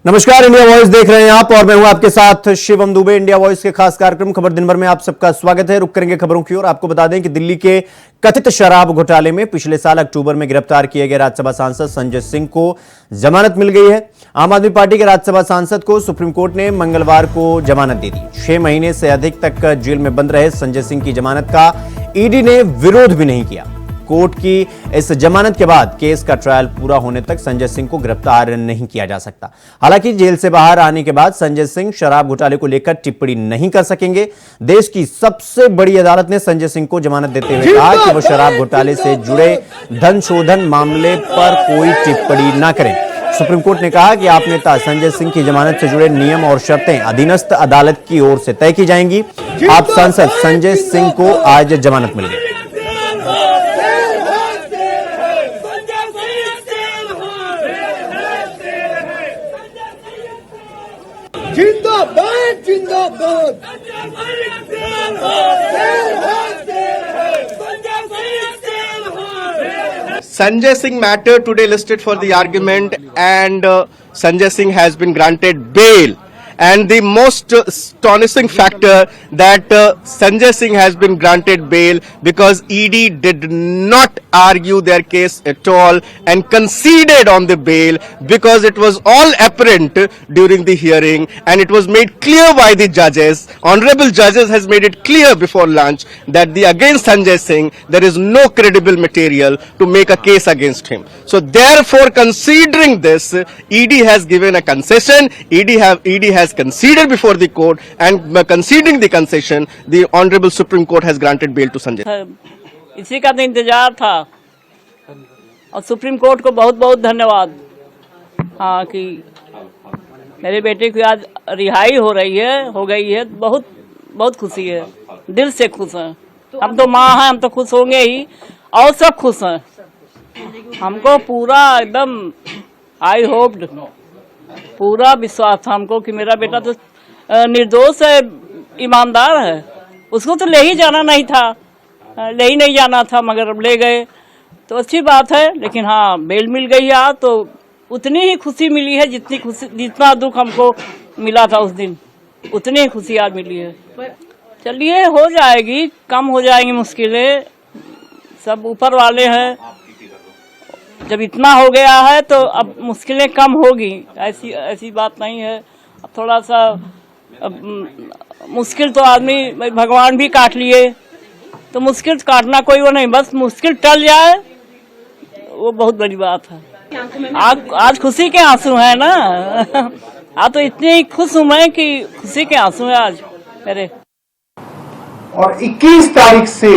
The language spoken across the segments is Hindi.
नमस्कार, इंडिया वॉइस देख रहे हैं आप और मैं हूं आपके साथ शिवम दुबे। इंडिया वॉइस के खास कार्यक्रम खबर दिन भर में आप सबका स्वागत है। रुक करेंगे खबरों की ओर। आपको बता दें कि दिल्ली के कथित शराब घोटाले में पिछले साल अक्टूबर में गिरफ्तार किए गए राज्यसभा सांसद संजय सिंह को जमानत मिल गई है। आम आदमी पार्टी के राज्यसभा सांसद को सुप्रीम कोर्ट ने मंगलवार को जमानत दे दी। 6 महीने से अधिक तक जेल में बंद रहे संजय सिंह की जमानत का ईडी ने विरोध भी नहीं किया। कोर्ट की इस जमानत के बाद केस का ट्रायल पूरा होने तक संजय सिंह को गिरफ्तार नहीं किया जा सकता। हालांकि जेल से बाहर आने के बाद संजय सिंह शराब घोटाले को लेकर टिप्पणी नहीं कर सकेंगे। देश की सबसे बड़ी अदालत ने संजय सिंह को जमानत देते हुए कहा कि वो शराब घोटाले से जुड़े धन शोधन मामले पर कोई टिप्पणी न करें। सुप्रीम कोर्ट ने कहा कि आप नेता संजय सिंह की जमानत से जुड़े नियम और शर्तें अधीनस्थ अदालत की ओर से तय की जाएंगी। आप सांसद संजय सिंह को आज जमानत मिल गई। जिंदाबाद जिंदाबाद। Sanjay Singh matter today listed for the argument, and Sanjay Singh has been granted bail. And the most astonishing factor that Sanjay Singh has been granted bail because ED did not argue their case at all and conceded on the bail because it was all apparent during the hearing and it was made clear by the judges. Honorable judges has made it clear before lunch that against Sanjay Singh there is no credible material to make a case against him. So therefore, considering this, ED has given a concession. ED has conceded before the court, and conceding the concession, the Honorable Supreme Court has granted bail to Sanjay. इसी का तो इंतजार था और सुप्रीम कोर्ट को बहुत बहुत धन्यवाद। हाँ, कि मेरे बेटे की आज रिहाई हो गई है। बहुत बहुत खुशी है, दिल से खुश हैं। हम तो माँ हैं, हम तो खुश होंगे ही और सब खुश हैं। हमको पूरा एकदम आई होप्ड, पूरा विश्वास था हमको कि मेरा बेटा तो निर्दोष है, ईमानदार है। उसको तो ले ही जाना नहीं था, ले ही नहीं जाना था, मगर ले गए तो अच्छी बात है। लेकिन हाँ, बेल मिल गई आज तो उतनी ही खुशी मिली है जितना दुख हमको मिला था उस दिन, उतनी ही खुशी आज मिली है। चलिए, हो जाएगी, कम हो जाएंगी मुश्किलें, सब ऊपर वाले हैं। जब इतना हो गया है तो अब मुश्किलें कम होगी, ऐसी बात नहीं है। अब थोड़ा सा मुश्किल तो आदमी भगवान भी काट लिए, तो मुश्किल काटना कोई वो नहीं, बस मुश्किल टल जाए वो बहुत बड़ी बात है। आज खुशी के आंसू हैं ना। आज तो इतनी खुश हूं मैं कि खुशी के आंसू हैं आज मेरे। और 21 तारीख से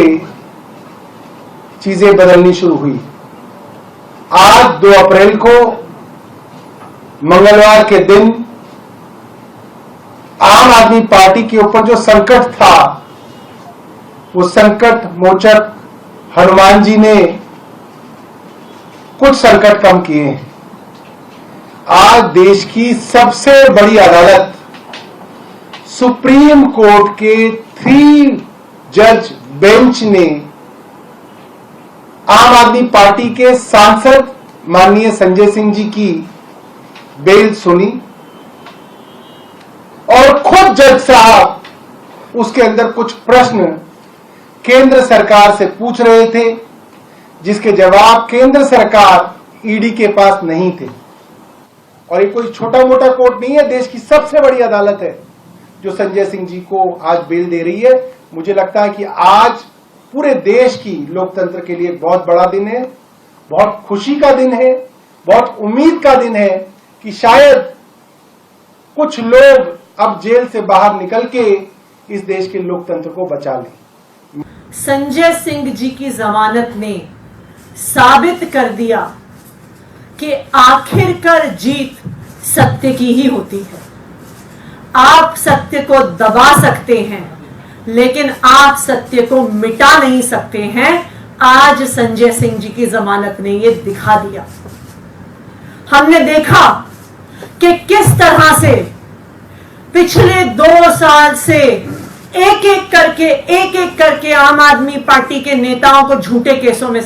चीजें बदलनी शुरू हुई। आज 2 अप्रैल को मंगलवार के दिन आम आदमी पार्टी के ऊपर जो संकट था, वो संकट मोचक हनुमान जी ने कुछ संकट कम किए हैं। आज देश की सबसे बड़ी अदालत सुप्रीम कोर्ट के 3 जज बेंच ने आम आदमी पार्टी के सांसद माननीय संजय सिंह जी की बेल सुनी और खुद जज साहब उसके अंदर कुछ प्रश्न केंद्र सरकार से पूछ रहे थे, जिसके जवाब केंद्र सरकार ईडी के पास नहीं थे। और ये कोई छोटा मोटा कोर्ट नहीं है, देश की सबसे बड़ी अदालत है जो संजय सिंह जी को आज बेल दे रही है। मुझे लगता है कि आज पूरे देश की लोकतंत्र के लिए बहुत बड़ा दिन है, बहुत खुशी का दिन है, बहुत उम्मीद का दिन है कि शायद कुछ लोग अब जेल से बाहर निकल के इस देश के लोकतंत्र को बचा लें। संजय सिंह जी की जमानत ने साबित कर दिया कि आखिरकार जीत सत्य की ही होती है। आप सत्य को दबा सकते हैं, लेकिन आप सत्य को मिटा नहीं सकते हैं। आज संजय सिंह जी की जमानत ने यह दिखा दिया। हमने देखा कि किस तरह से पिछले 2 साल से एक एक करके आम आदमी पार्टी के नेताओं को झूठे केसों में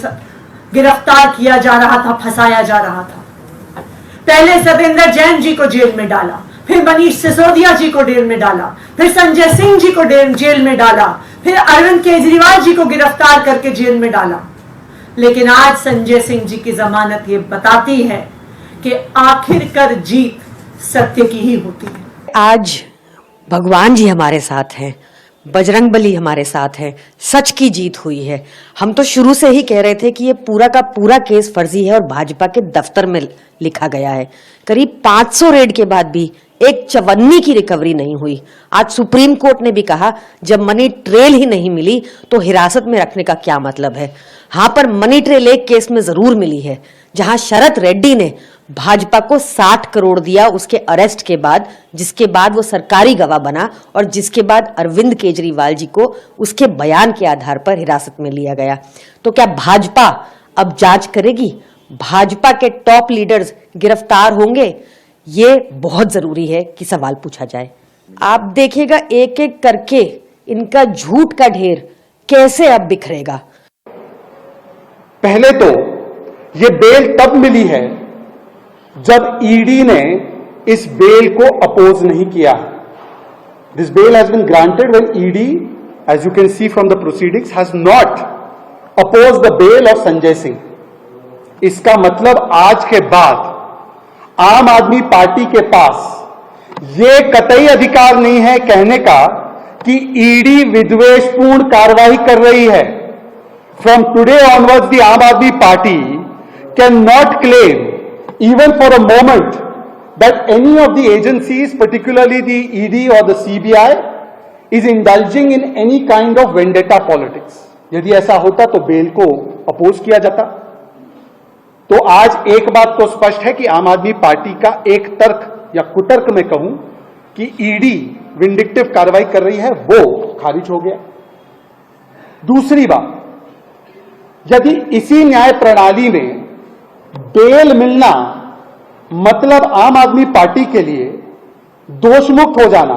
गिरफ्तार किया जा रहा था, फंसाया जा रहा था। पहले सत्येंद्र जैन जी को जेल में डाला, फिर मनीष सिसोदिया जी को जेल में डाला, फिर संजय सिंह जी को जेल में डाला, फिर अरविंद केजरीवाल जी को गिरफ्तार करके जेल में डाला। लेकिन आज संजय सिंह जी की जमानत ये बताती है कि आखिरकार जीत सत्य की ही होती है। आज भगवान जी हमारे साथ हैं, बजरंगबली हमारे साथ है, सच की जीत हुई है। हम तो शुरू से ही कह रहे थे कि ये पूरा का पूरा केस फर्जी है और भाजपा के दफ्तर में लिखा गया है। करीब 500 रेड के बाद भी एक चवन्नी की रिकवरी नहीं हुई। आज सुप्रीम कोर्ट ने भी कहा जब मनी ट्रेल ही नहीं मिली तो हिरासत में रखने का क्या मतलब है। हाँ, पर मनी ट्रेल एक केस में जरूर मिली है, जहां शरत रेड्डी ने भाजपा को 60 करोड़ दिया उसके अरेस्ट के बाद, जिसके बाद वो सरकारी गवाह बना और जिसके बाद अरविंद केजरीवाल जी को उसके बयान के आधार पर हिरासत में लिया गया। तो क्या भाजपा अब जांच करेगी? भाजपा के टॉप लीडर्स गिरफ्तार होंगे? ये बहुत जरूरी है कि सवाल पूछा जाए। आप देखिएगा एक एक करके इनका झूठ का ढेर कैसे अब बिखरेगा। पहले तो ये बेल तब मिली है जब ईडी ने इस बेल को अपोज नहीं किया। This bail has been granted when ED, as you can see from the proceedings, has not oppose the bail of Sanjay Singh. इसका मतलब आज के बाद आम आदमी पार्टी के पास ये कतई अधिकार नहीं है कहने का कि ईडी विद्वेषपूर्ण कार्रवाई कर रही है। फ्रॉम टुडे ऑनवर्ड्स द आम आदमी party can not claim even for a moment that any of the agencies, particularly the ED or the CBI, is indulging in any kind of vendetta politics. यदि ऐसा होता तो बेल को अपोज किया जाता। तो आज एक बात तो स्पष्ट है कि आम आदमी पार्टी का एक तर्क या कुतर्क में कहूं कि ईडी विंडिक्टिव कार्रवाई कर रही है, वो खारिज हो गया। दूसरी बात, यदि इसी न्याय प्रणाली में बेल मिलना मतलब आम आदमी पार्टी के लिए दोषमुक्त हो जाना,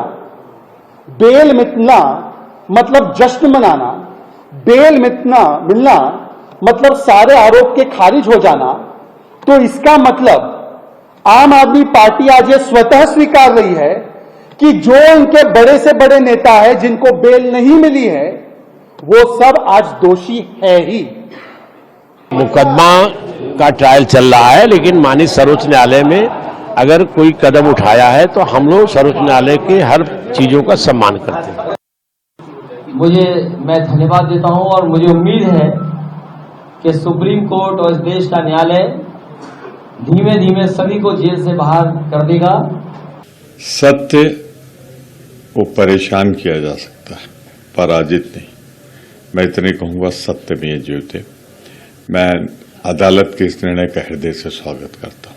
बेल मिलना मतलब जश्न मनाना, बेल मिलना मतलब सारे आरोप के खारिज हो जाना, तो इसका मतलब आम आदमी पार्टी आज ये स्वतः स्वीकार रही है कि जो इनके बड़े से बड़े नेता है जिनको बेल नहीं मिली है, वो सब आज दोषी है ही। मुकदमा का ट्रायल चल रहा है, लेकिन माननीय सर्वोच्च न्यायालय में अगर कोई कदम उठाया है तो हम लोग सर्वोच्च न्यायालय के हर चीजों का सम्मान करते हैं। मैं धन्यवाद देता हूं और मुझे उम्मीद है कि सुप्रीम कोर्ट और इस देश का न्यायालय धीमे धीमे सभी को जेल से बाहर कर देगा। सत्य को परेशान किया जा सकता है, पराजित नहीं। मैं इतने कहूंगा, सत्य में जीते। मैं अदालत के इस निर्णय का हृदय से स्वागत करता हूं,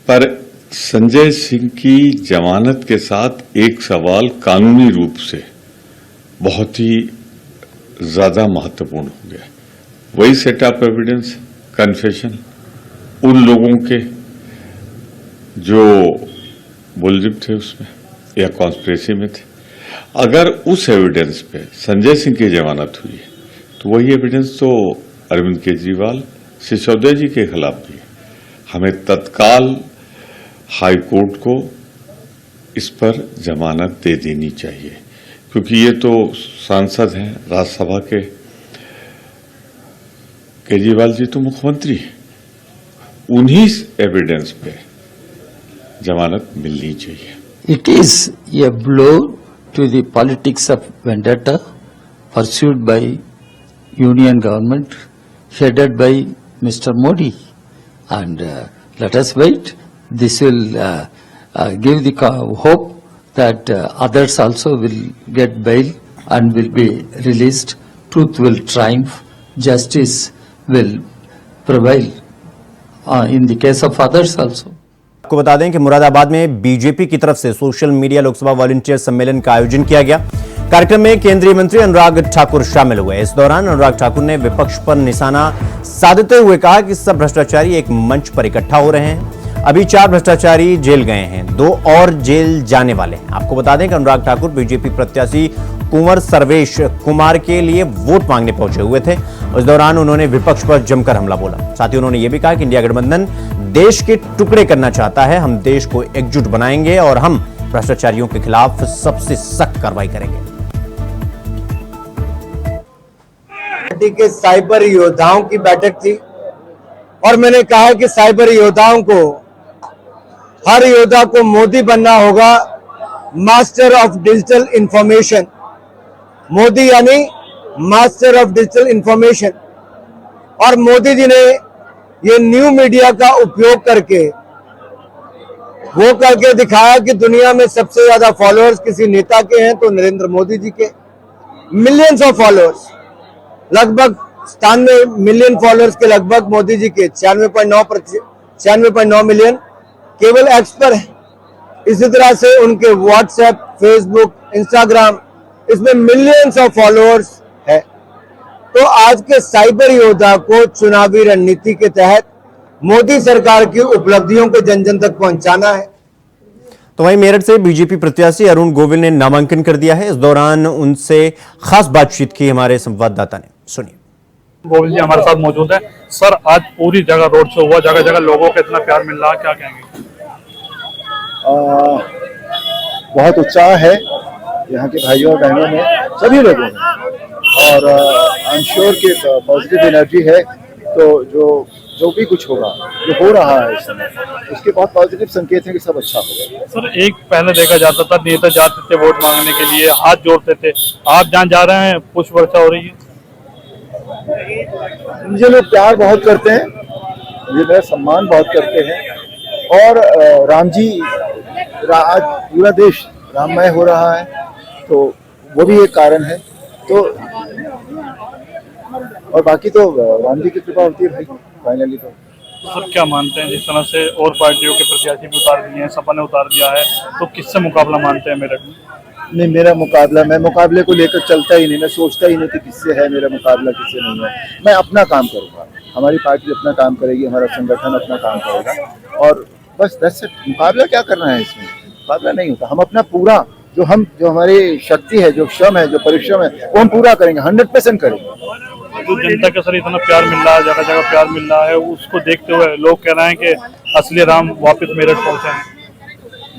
पर संजय सिंह की जमानत के साथ एक सवाल कानूनी रूप से बहुत ही ज्यादा महत्वपूर्ण हो गया। वही सेट ऑफ एविडेंस, कन्फेशन उन लोगों के जो मुलजिम थे उसमें या कॉन्स्पिरेसी में थे। अगर उस एविडेंस पे संजय सिंह की जमानत हुई है तो वही एविडेंस तो अरविंद केजरीवाल, सिसोदिया जी के खिलाफ भी है। हमें तत्काल हाई कोर्ट को इस पर जमानत दे देनी चाहिए, क्योंकि ये तो सांसद हैं राज्यसभा के, केजरीवाल जी तो मुख्यमंत्री हैं, उन्हीं एविडेंस पे जमानत मिलनी चाहिए। It is a blow to the politics of vendetta pursued by union government headed by Mr. Modi, and let us wait. This will give the hope that others also will get bail and will be released. Truth will triumph. Justice will prevail in the case of others also. आपको बता दें कि मुरादाबाद में बीजेपी की तरफ से सोशल मीडिया लोकसभा वॉलंटियर सम्मेलन का आयोजन किया गया। कार्यक्रम में केंद्रीय मंत्री अनुराग ठाकुर शामिल हुए। इस दौरान अनुराग ठाकुर ने विपक्ष पर निशाना साधते हुए कहा कि सब भ्रष्टाचारी एक मंच पर इकट्ठा हो रहे हैं। अभी 4 भ्रष्टाचारी जेल गए हैं, 2 और जेल जाने वाले हैं। आपको बता दें कि अनुराग ठाकुर बीजेपी प्रत्याशी कुंवर सर्वेश कुमार के लिए वोट मांगने पहुंचे हुए थे। उस दौरान उन्होंने विपक्ष पर जमकर हमला बोला। साथ ही उन्होंने यह भी कहा कि इंडिया गठबंधन देश के टुकड़े करना चाहता है। हम देश को एकजुट बनाएंगे और हम भ्रष्टाचारियों के खिलाफ सबसे सख्त कार्रवाई करेंगे। पार्टी के साइबर योद्धाओं की बैठक थी और मैंने कहा कि साइबर योद्धाओं को, हर योद्धा को मोदी बनना होगा, master of digital information. Modi यानी मास्टर ऑफ डिजिटल इंफॉर्मेशन। और मोदी जी ने ये न्यू मीडिया का उपयोग करके वो करके दिखाया कि दुनिया में सबसे ज्यादा फॉलोअर्स किसी नेता के हैं तो नरेंद्र मोदी जी के, मिलियंस ऑफ फॉलोअर्स, लगभग 97 मिलियन फॉलोअर्स के लगभग मोदी जी के 96.9 मिलियन केवल एक्स पर है। इसी तरह से उनके व्हाट्सएप, फेसबुक, इंस्टाग्राम, इसमें मिलियंस ऑफ फॉलोअर्स है। तो आज के साइबर योद्धा को चुनावी रणनीति के तहत मोदी सरकार की उपलब्धियों को जन जन तक पहुंचाना है। तो वहीं मेरठ से बीजेपी प्रत्याशी अरुण गोविल ने नामांकन कर दिया है। इस दौरान उनसे खास बातचीत की हमारे संवाददाता ने, सुनिए। गोविल जी हमारे साथ मौजूद है। सर, आज पूरी जगह रोड शो हुआ, जगह जगह लोगों को इतना प्यार मिल रहा है, क्या कहेंगे? बहुत उत्साह है यहाँ के भाइयों और बहनों में, सभी लोगों में, और आई एम श्योर कि पॉजिटिव एनर्जी है। तो जो भी कुछ होगा, जो हो रहा है इस समय, उसके बहुत पॉजिटिव संकेत हैं कि सब अच्छा होगा। सर, एक पहले देखा जाता था नेता जाते थे वोट मांगने के लिए, हाथ जोड़ते थे, आप जहाँ जा रहे हैं पुष्प वर्षा हो रही है। मुझे लोग प्यार बहुत करते हैं, मुझे मेरा सम्मान बहुत करते हैं, और राम जी, आज पूरा देश राममय हो रहा है, तो वो भी एक कारण है। तो और बाकी तो राम जी की कृपा होती है भाई, फाइनली। तो सर, क्या मानते हैं जिस तरह से और पार्टियों के प्रत्याशी भी उतार दिए हैं, सपा ने उतार दिया है, तो किससे मुकाबला मानते हैं मेरठ में? नहीं, मेरा मुकाबला, मैं मुकाबले को लेकर चलता ही नहीं, मैं सोचता ही नहीं कि किससे है मेरा मुकाबला, किससे नहीं है। मैं अपना काम करूंगा, हमारी पार्टी अपना काम करेगी, हमारा संगठन अपना काम करेगा, और बस दैट्स इट। मुकाबला क्या करना है इसमें? मुकाबला नहीं होता। हम अपना पूरा जो हमारी शक्ति है, जो श्रम है, जो परिश्रम है, वो हम पूरा करेंगे, 100% करेंगे। जो जनता का सर इतना प्यार मिल रहा है, जगह जगह प्यार मिल रहा है, उसको देखते हुए लोग कह रहे हैं कि असली राम वापस मेरठ पहुंचे हैं।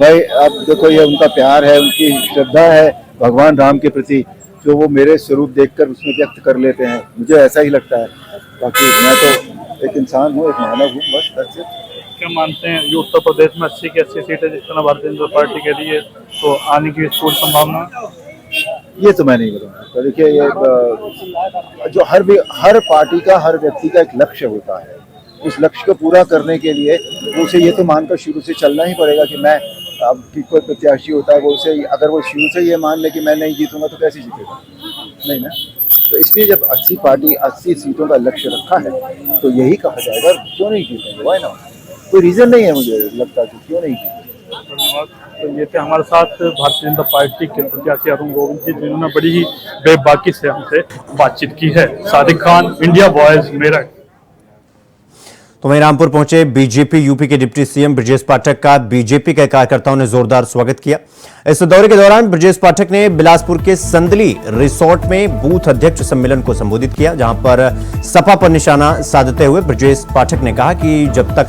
भाई अब देखो, ये उनका प्यार है, उनकी श्रद्धा है भगवान राम के प्रति, जो वो मेरे स्वरूप देखकर उसमें व्यक्त कर लेते हैं। मुझे ऐसा ही लगता है, बाकी मैं तो एक इंसान हूँ, एक मानव हूँ, बस that's it। क्या मानते हैं ये उत्तर प्रदेश में 80 की 80 सीटें जिस तरह भारतीय जनता पार्टी के लिए, तो आने की पूरी संभावना? ये तो मैं नहीं बताऊंगा। तो देखिए, ये जो हर पार्टी का, हर व्यक्ति का एक लक्ष्य होता है, उस लक्ष्य को पूरा करने के लिए उसे ये तो मानकर शुरू से चलना ही पड़ेगा कि मैं, अब की कोई प्रत्याशी होता है वो उसे, अगर वो शुरू से ये मान ले कि मैं नहीं जीतूंगा तो कैसे जीतेगा? नहीं ना। तो इसलिए जब 80 सीटों का लक्ष्य रखा है तो यही कहा जाएगा, क्यों नहीं जीतेंगे, वाई नॉट। कोई रीजन नहीं है मुझे लगता कि क्यों नहीं जीतेंगे। धन्यवाद। तो ये थे हमारे साथ भारतीय जनता पार्टी के प्रत्याशी अरुण गोविल जी, जिन्होंने बड़ी ही बेबाकी से हमसे बातचीत की है। Sadiq Khan, India voice, Meerut. तो वहीं रामपुर पहुंचे बीजेपी यूपी के डिप्टी सीएम ब्रजेश पाठक का बीजेपी के कार्यकर्ताओं ने जोरदार स्वागत किया। इस दौरे के दौरान ब्रजेश पाठक ने बिलासपुर के संदली रिसोर्ट में बूथ अध्यक्ष सम्मेलन को संबोधित किया, जहां पर सपा पर निशाना साधते हुए ब्रजेश पाठक ने कहा कि जब तक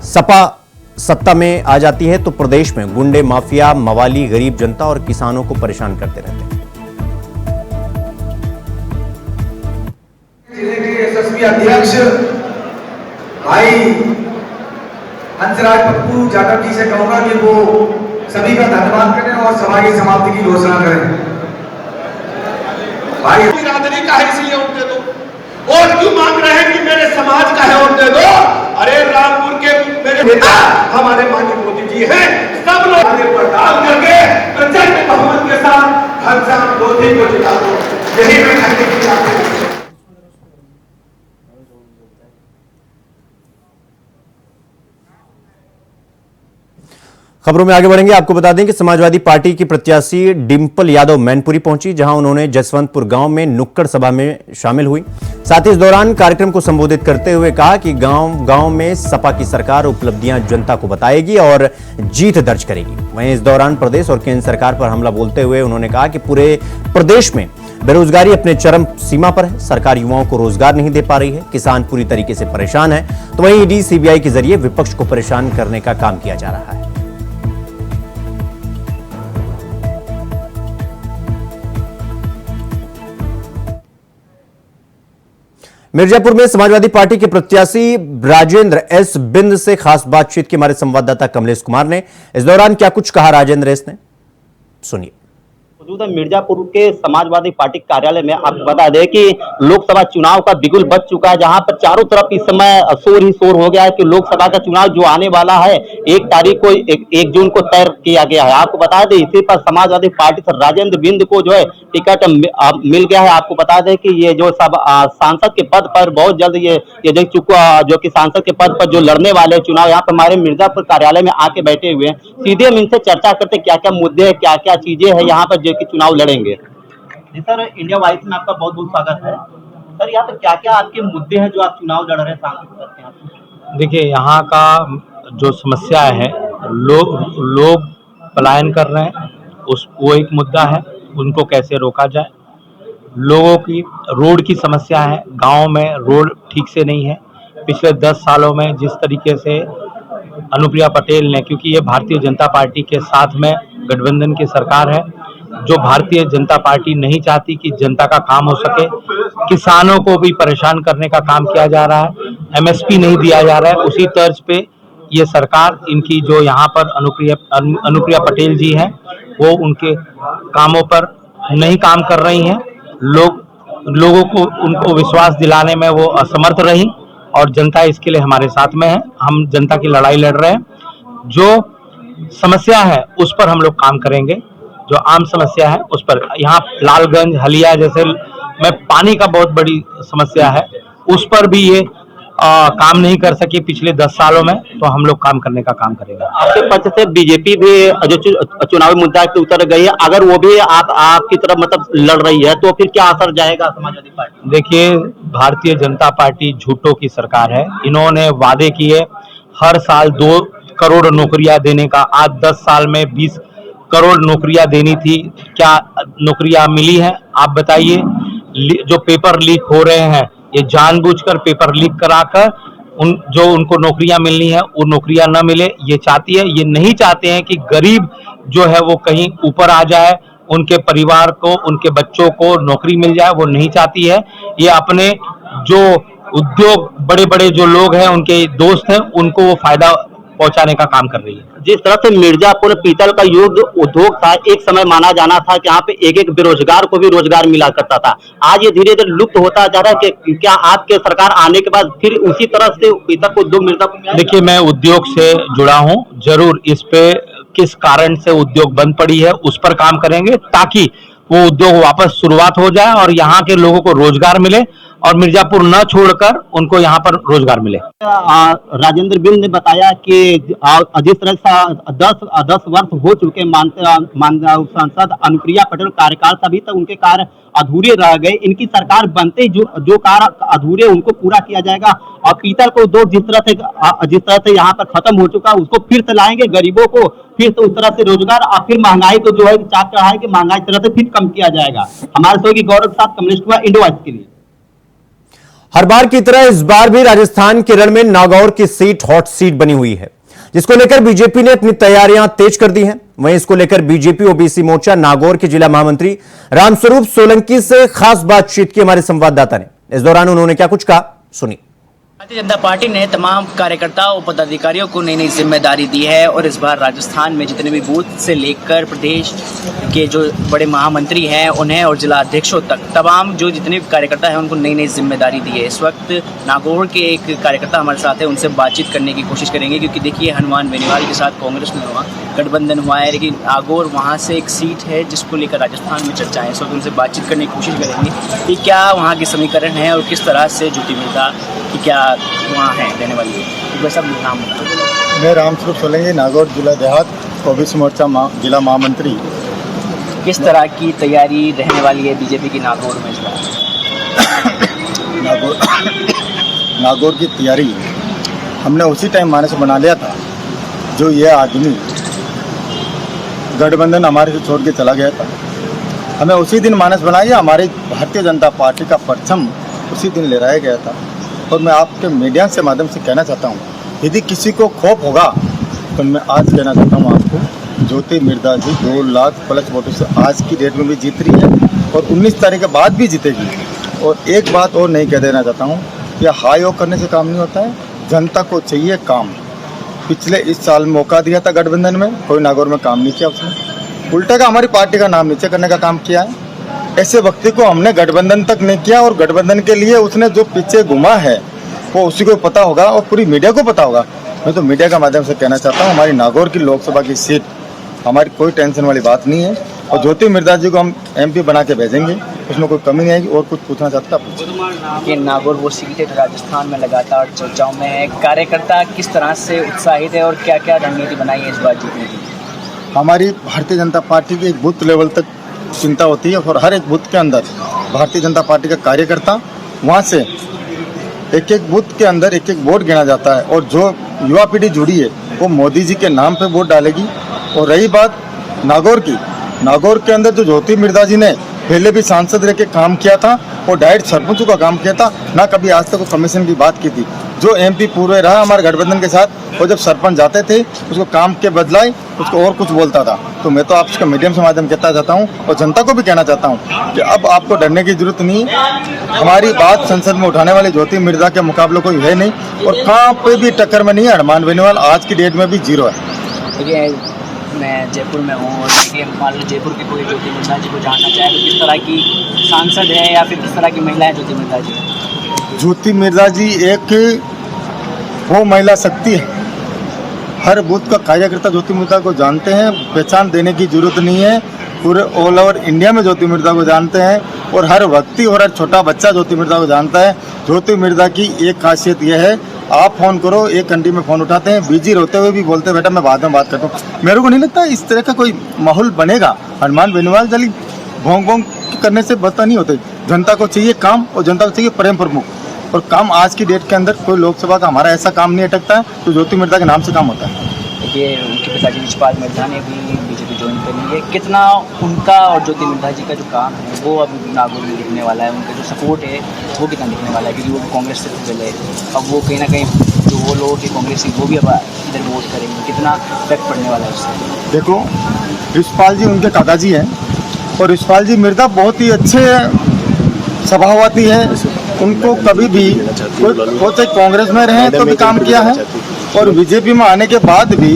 सपा सत्ता में आ जाती है तो प्रदेश में गुंडे, माफिया, मवाली, गरीब जनता और किसानों को परेशान करते रहते हैं। जिले के यशस्वी अध्यक्ष भाई हंसराज पप्पू जाटव जी से कहूंगा कि वो सभी का धन्यवाद करें और सभा की समाप्ति की घोषणा करें। भाई बिरादरी का है इसलिए वोट दे दो, और क्यों मांग रहे हैं कि मेरे समाज का है वोट दे दो? अरे रामपुर के मेरे नेता हमारे माननीय मोदी जी हैं, सब लोग पर डाल करके प्रचंड बहुमत के साथ घनश्याम मोदी को जिता दो, यही मैं कहने की चाहता हूं। खबरों में आगे बढ़ेंगे। आपको बता दें कि समाजवादी पार्टी की प्रत्याशी डिंपल यादव मैनपुरी पहुंची, जहां उन्होंने जसवंतपुर गांव में नुक्कड़ सभा में शामिल हुई। साथ ही इस दौरान कार्यक्रम को संबोधित करते हुए कहा कि गांव में सपा की सरकार उपलब्धियां जनता को बताएगी और जीत दर्ज करेगी। वहीं इस दौरान प्रदेश और केंद्र सरकार पर हमला बोलते हुए उन्होंने कहा कि पूरे प्रदेश में बेरोजगारी अपने चरम सीमा पर है, सरकार युवाओं को रोजगार नहीं दे पा रही है, किसान पूरी तरीके से परेशान है, तो वहीं ईडी सीबीआई के जरिए विपक्ष को परेशान करने का काम किया जा रहा है। मिर्जापुर में समाजवादी पार्टी के प्रत्याशी राजेंद्र एस बिंद से खास बातचीत की हमारे संवाददाता कमलेश कुमार ने। इस दौरान क्या कुछ कहा राजेंद्र एस ने, सुनिए। मिर्जापुर के समाजवादी पार्टी कार्यालय में आपको बता दें कि लोकसभा चुनाव का बिगुल बज चुका है, जहां पर चारों तरफ इस समय शोर ही शोर हो गया है कि लोकसभा का चुनाव जो आने वाला है 1 तारीख को 1 जून को तय किया गया है। आपको बता दें इसी पर समाजवादी पार्टी से राजेंद्र बिंद को जो है टिकट मिल गया है। आपको बता दें कि ये जो सब सांसद के पद पर बहुत जल्द ये देख चुका, जो कि सांसद के पद पर जो लड़ने वाले चुनाव यहाँ पर हमारे मिर्जापुर कार्यालय में आके बैठे हुए हैं। सीधे हम इनसे चर्चा करते क्या क्या मुद्दे हैं, क्या क्या चीजें हैं यहाँ पर कि चुनाव लड़ेंगे। जी सर, इंडिया वॉइस में आपका बहुत बहुत स्वागत है। सर, यहाँ पर क्या क्या आपके मुद्दे हैं जो आप चुनाव लड़ रहे हैं सांसद पद के? देखिए, यहाँ का जो समस्या है, लोग पलायन कर रहे हैं, वो एक मुद्दा है, उनको कैसे रोका जाए। लोगों की रोड की समस्या है, गांव में रोड ठीक से नहीं है। पिछले 10 सालों में जिस तरीके से अनुप्रिया पटेल ने, क्योंकि ये भारतीय जनता पार्टी के साथ में गठबंधन की सरकार है, जो भारतीय जनता पार्टी नहीं चाहती कि जनता का काम हो सके, किसानों को भी परेशान करने का काम किया जा रहा है, एमएसपी नहीं दिया जा रहा है। उसी तर्ज पे ये सरकार, इनकी जो यहाँ पर अनुप्रिया पटेल जी हैं, वो उनके कामों पर नहीं काम कर रही हैं। लोगों को उनको विश्वास दिलाने में वो असमर्थ रही और जनता इसके लिए हमारे साथ में है। हम जनता की लड़ाई लड़ रहे हैं। जो समस्या है उस पर हम लोग काम करेंगे, जो आम समस्या है उस पर। यहाँ लालगंज, हलिया जैसे में पानी का बहुत बड़ी समस्या है, उस पर भी ये काम नहीं कर सकी पिछले 10 सालों में, तो हम लोग काम करने का काम करेंगे। आपके पक्ष से बीजेपी भी जो चुनावी मुद्दा पे उतर गई है, अगर वो भी आपकी तरफ मतलब लड़ रही है तो फिर क्या असर जाएगा समाजवादी पार्टी? देखिए, भारतीय जनता पार्टी झूठों की सरकार है। इन्होंने वादे किए हर साल 2 करोड़ नौकरियां देने का, आज 10 साल में 20 करोड़ नौकरियां देनी थी। क्या नौकरियां मिली हैं? आप बताइए। जो पेपर लीक हो रहे हैं, ये जानबूझकर पेपर लीक कराकर उनको नौकरियां मिलनी है वो नौकरियां न मिले, ये चाहती है। ये नहीं चाहते हैं कि गरीब जो है वो कहीं ऊपर आ जाए, उनके परिवार को, उनके बच्चों को नौकरी मिल जाए, वो नहीं चाहती है। ये अपने जो उद्योग, बड़े बड़े जो लोग हैं, उनके दोस्त हैं, उनको वो फायदा पहुंचाने का काम कर रही है। जिस तरह से मिर्जापुर पीतल का युद्ध उद्योग था, एक समय माना जाना था कि यहाँ पे एक बेरोजगार को भी रोजगार मिला करता था। आज ये धीरे धीरे लुप्त होता जा रहा है कि क्या आपके सरकार आने के बाद फिर उसी तरह से पीतल को उद्योग मिर्जापुर में? देखिए, मैं उद्योग से जुड़ा हूँ, जरूर इस पे किस कारण से उद्योग बंद पड़ी है उस पर काम करेंगे, ताकि वो उद्योग वापस शुरुआत हो जाए और यहाँ के लोगों को रोजगार मिले और मिर्जापुर न छोड़कर उनको यहाँ पर रोजगार मिले। राजेंद्र बिंद ने बताया कि जिस तरह से 10 वर्ष हो चुके सांसद अनुप्रिया पटेल कार्यकाल, तभी तक उनके कार्य अधूरे रह गए। इनकी सरकार बनते ही जो कार्य अधूरे उनको पूरा किया जाएगा और पीतल को उद्योग जिस तरह से यहाँ पर खत्म हो चुका उसको फिर से लाएंगे, गरीबों को फिर से उस तरह से रोजगार और फिर महंगाई को जो है चाक चढ़ाए कि महंगाई तरह से फिर कम किया जाएगा। हमारे सहयोगी गौरव के साथ कमलेश कुमार, इंडिया वॉइस के लिए। हर बार की तरह इस बार भी राजस्थान के रण में नागौर की सीट हॉट सीट बनी हुई है, जिसको लेकर बीजेपी ने अपनी तैयारियां तेज कर दी हैं। वहीं इसको लेकर बीजेपी ओबीसी मोर्चा नागौर के जिला महामंत्री रामस्वरूप सोलंकी से खास बातचीत की हमारे संवाददाता ने। इस दौरान उन्होंने क्या कुछ कहा, सुनिए। भारतीय जनता पार्टी ने तमाम कार्यकर्ताओं और पदाधिकारियों को नई नई जिम्मेदारी दी है और इस बार राजस्थान में जितने भी बूथ से लेकर प्रदेश के जो बड़े महामंत्री हैं उन्हें और जिला अध्यक्षों तक तमाम जो जितने भी कार्यकर्ता हैं उनको नई नई जिम्मेदारी दी है। इस वक्त नागौर के एक कार्यकर्ता हमारे साथ है, उनसे बातचीत करने की कोशिश करेंगे, क्योंकि देखिए हनुमान बेनीवाल के साथ कांग्रेस में हुआ गठबंधन हुआ है, लेकिन नागौर वहाँ से एक सीट है जिसको लेकर राजस्थान में चर्चा है। इस वक्त उनसे बातचीत करने की कोशिश करेंगे कि क्या वहाँ के समीकरण है और किस तरह से जुटी मिलता कि क्या वहाँ है रहने वाली है। तो सब नाम मैं रामस्वरूप सोलंकी, नागौर जिला देहात ओबीसी मोर्चा जिला महामंत्री। किस तरह की तैयारी रहने वाली है बीजेपी की नागौर में? नागौर की तैयारी हमने उसी टाइम माने से बना लिया था जो ये आदमी गठबंधन हमारे से छोड़ के चला गया था। हमें उसी दिन मानस बनाई, हमारी भारतीय जनता पार्टी का परचम उसी दिन लहराया गया था। और मैं आपके मीडिया से माध्यम से कहना चाहता हूँ, यदि किसी को खौफ होगा तो मैं आज कहना चाहता हूँ आपको, ज्योति मिर्धा जी 2 लाख प्लस वोटों से आज की डेट में भी जीत रही है और 19 तारीख के बाद भी जीतेगी। और एक बात और नहीं कह देना चाहता हूँ, यह हाई हो करने से काम नहीं होता है, जनता को चाहिए काम। पिछले इस साल मौका दिया था गठबंधन में, कोई नागौर में काम नहीं किया उसने, उल्टा का हमारी पार्टी का नाम नीचे करने का काम किया है। ऐसे व्यक्ति को हमने गठबंधन तक नहीं किया और गठबंधन के लिए उसने जो पीछे घुमा है वो उसी को पता होगा और पूरी मीडिया को पता होगा। मैं तो मीडिया के माध्यम से कहना चाहता हूँ, हमारी नागौर की लोकसभा की सीट हमारी कोई टेंशन वाली बात नहीं है और ज्योति मिर्धा जी को हम MP बना के भेजेंगे, उसमें कोई कमी नहीं आएगी। और कुछ पूछना चाहता हूँ? ये नागौर वो सीट है जो राजस्थान में लगातार चर्चाओं में है, कार्यकर्ता किस तरह से उत्साहित है और क्या क्या रणनीति बनाई है इस बार जीतने की? हमारी भारतीय जनता पार्टी की एक बूथ लेवल तक चिंता होती है और हर एक बूथ के अंदर भारतीय जनता पार्टी का कार्यकर्ता वहाँ से एक एक बूथ के अंदर एक एक वोट गिना जाता है और जो युवा पीढ़ी जुड़ी है वो मोदी जी के नाम पे वोट डालेगी। और रही बात नागौर की, नागौर के अंदर जो ज्योति मिर्धा जी ने पहले भी सांसद रह के काम किया था और डायरेक्ट सरपंचों का काम किया था, ना कभी आज तक कमीशन की बात की थी। जो MP पूर्व रहा हमारे गठबंधन के साथ, वो जब सरपंच जाते थे उसको काम के बदलाए उसको और कुछ बोलता था। तो मैं तो आपके मीडियम से माध्यम कहता चाहता हूँ और जनता को भी कहना चाहता हूँ कि अब आपको डरने की जरूरत नहीं है। हमारी बात संसद में उठाने वाले ज्योति मिर्धा के मुकाबले कोई है नहीं और कहाँ पे भी टक्कर में नहीं है। हनुमान बेनीवाल आज की डेट में भी 0 है। देखिए, मैं जयपुर में हूँ और देखिए मान लो जयपुर के कोई ज्योति मिर्धा जी को जानना चाहे तो किस तरह की सांसद है या फिर किस तरह की महिला है ज्योति मिर्धा जी? ज्योति मिर्धा जी एक वो महिला शक्ति है। हर बूथ का कार्यकर्ता ज्योति मिर्धा को जानते हैं, पहचान देने की जरूरत नहीं है। पूरे ऑल ओवर इंडिया में ज्योति मिर्धा को जानते हैं और हर व्यक्ति और हर छोटा बच्चा ज्योति मिर्धा को जानता है। ज्योति मिर्धा की एक खासियत यह है, आप फोन करो 1 घंटे में फोन उठाते हैं, बिजी रहते हुए भी बोलते बेटा मैं बाद में बात करता हूँ। मेरे को नहीं लगता इस तरह का कोई माहौल बनेगा। हनुमान बेनीवाल जल्दी भोंग भोंग करने से बता नहीं होते। जनता को चाहिए काम और जनता को चाहिए प्रेम प्रमुख, और काम आज की डेट के अंदर कोई लोकसभा का हमारा ऐसा काम नहीं अटकता है तो ज्योति मिर्धा के नाम से काम होता है। देखिए, उनके पिताजी विजयपाल मिर्धा ने भी BJP ज्वाइन कर ली है। कितना उनका और ज्योति मिर्धा जी का जो काम है वो अभी नागौर में दिखने वाला है, उनका जो सपोर्ट है वो कितना दिखने वाला है? क्योंकि वो कांग्रेस से पहले अब वो कहीं ना कहीं जो वो लोग के कांग्रेस वो भी अब इधर वोट करेंगे, कितना इफेक्ट पड़ने वाला है उससे? देखो, यशपाल जी उनके काकाजी हैं और यशपाल जी मिर्धा बहुत ही अच्छे स्वभाववादी है। उनको कभी भी वो चाहे कांग्रेस में रहे तो भी काम किया है और BJP में आने के बाद भी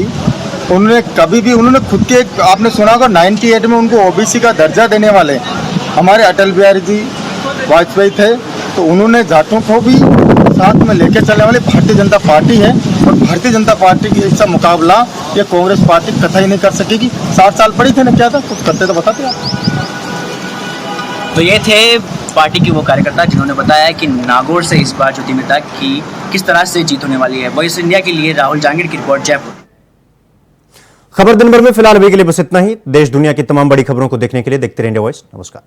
उन्होंने कभी भी उन्होंने खुद के आपने सुना होगा 98 में उनको OBC का दर्जा देने वाले हमारे अटल बिहारी जी वाजपेयी थे, तो उन्होंने जाटों को भी साथ में लेकर चलने वाली भारतीय जनता पार्टी है और भारतीय जनता पार्टी की ऐसा मुकाबला ये कांग्रेस पार्टी कतई नहीं कर सकेगी। 60 साल पड़ी थे ना, क्या था कुछ करते तो बताते आप। तो ये थे पार्टी के वो कार्यकर्ता जिन्होंने बताया कि नागौर से इस बार ज्योति मिर्धा की किस तरह से जीत होने वाली है। वॉइस इंडिया के लिए राहुल जांगीर की रिपोर्ट, जयपुर। खबर दिन भर में फिलहाल अभी के लिए बस इतना ही। देश दुनिया की तमाम बड़ी खबरों को देखने के लिए देखते रहिए इंडिया वॉइस। नमस्कार।